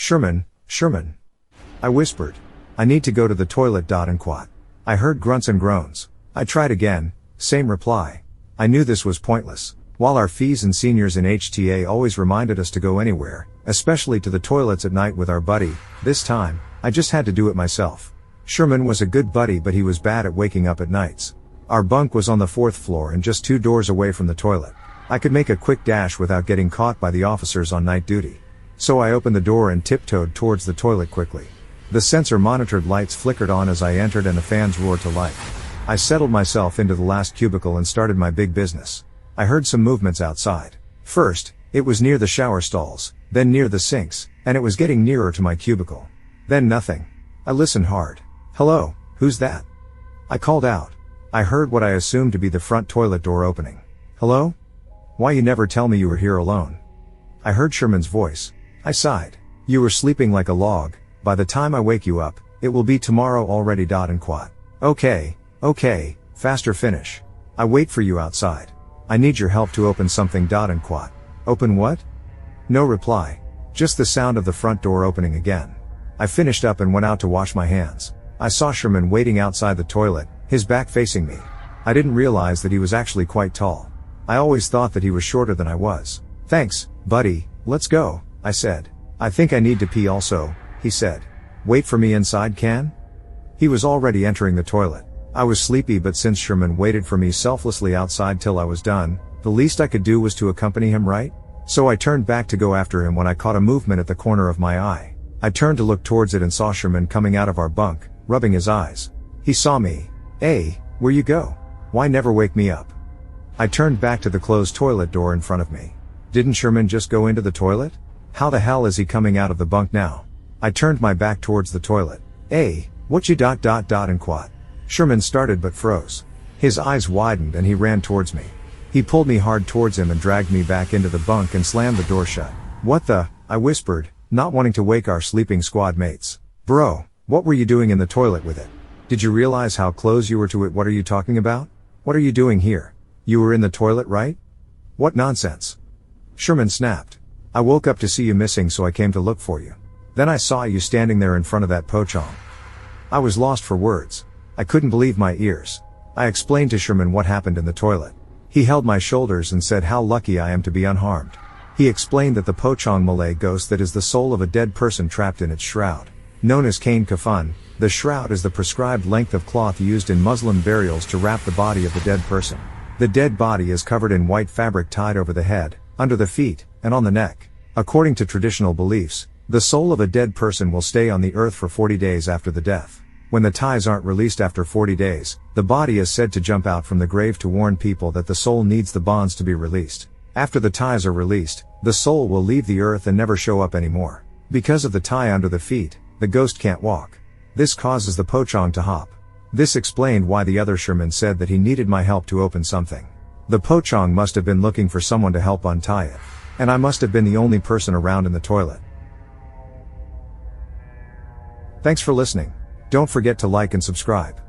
Sherman. I whispered. I need to go to the toilet. And quat. I heard grunts and groans. I tried again, same reply. I knew this was pointless. While our fees and seniors in HTA always reminded us to go anywhere, especially to the toilets at night with our buddy, this time, I just had to do it myself. Sherman was a good buddy, but he was bad at waking up at nights. Our bunk was on the 4th floor and just 2 doors away from the toilet. I could make a quick dash without getting caught by the officers on night duty. So I opened the door and tiptoed towards the toilet quickly. The sensor-monitored lights flickered on as I entered and the fans roared to life. I settled myself into the last cubicle and started my big business. I heard some movements outside. First, it was near the shower stalls, then near the sinks, and it was getting nearer to my cubicle. Then nothing. I listened hard. Hello, who's that? I called out. I heard what I assumed to be the front toilet door opening. Hello? Why you never tell me you were here alone? I heard Sherman's voice. I sighed. You were sleeping like a log. By the time I wake you up, it will be tomorrow already. And quat. Okay, faster finish. I wait for you outside. I need your help to open something. And quat. Open what? No reply. Just the sound of the front door opening again. I finished up and went out to wash my hands. I saw Sherman waiting outside the toilet, his back facing me. I didn't realize that he was actually quite tall. I always thought that he was shorter than I was. Thanks, buddy, let's go, I said. I think I need to pee also, he said. Wait for me inside, can? He was already entering the toilet. I was sleepy, but since Sherman waited for me selflessly outside till I was done, the least I could do was to accompany him, right? So I turned back to go after him when I caught a movement at the corner of my eye. I turned to look towards it and saw Sherman coming out of our bunk, rubbing his eyes. He saw me. Hey, where you go? Why never wake me up? I turned back to the closed toilet door in front of me. Didn't Sherman just go into the toilet? How the hell is he coming out of the bunk now? I turned my back towards the toilet. Hey, what you ... and quat. Sherman started but froze. His eyes widened and he ran towards me. He pulled me hard towards him and dragged me back into the bunk and slammed the door shut. What the? I whispered, not wanting to wake our sleeping squad mates. Bro, what were you doing in the toilet with it? Did you realize how close you were to it? What are you talking about? What are you doing here? You were in the toilet, right? What nonsense? Sherman snapped. I woke up to see you missing, so I came to look for you. Then I saw you standing there in front of that pochong. I was lost for words. I couldn't believe my ears. I explained to Sherman what happened in the toilet. He held my shoulders and said how lucky I am to be unharmed. He explained that the pochong Malay ghost that is the soul of a dead person trapped in its shroud. Known as kain kafan, the shroud is the prescribed length of cloth used in Muslim burials to wrap the body of the dead person. The dead body is covered in white fabric tied over the head, under the feet, and on the neck. According to traditional beliefs, the soul of a dead person will stay on the earth for 40 days after the death. When the ties aren't released after 40 days, the body is said to jump out from the grave to warn people that the soul needs the bonds to be released. After the ties are released, the soul will leave the earth and never show up anymore. Because of the tie under the feet, the ghost can't walk. This causes the pochong to hop. This explained why the other Sherman said that he needed my help to open something. The pochong must have been looking for someone to help untie it. And I must have been the only person around in the toilet. Thanks for listening. Don't forget to like and subscribe.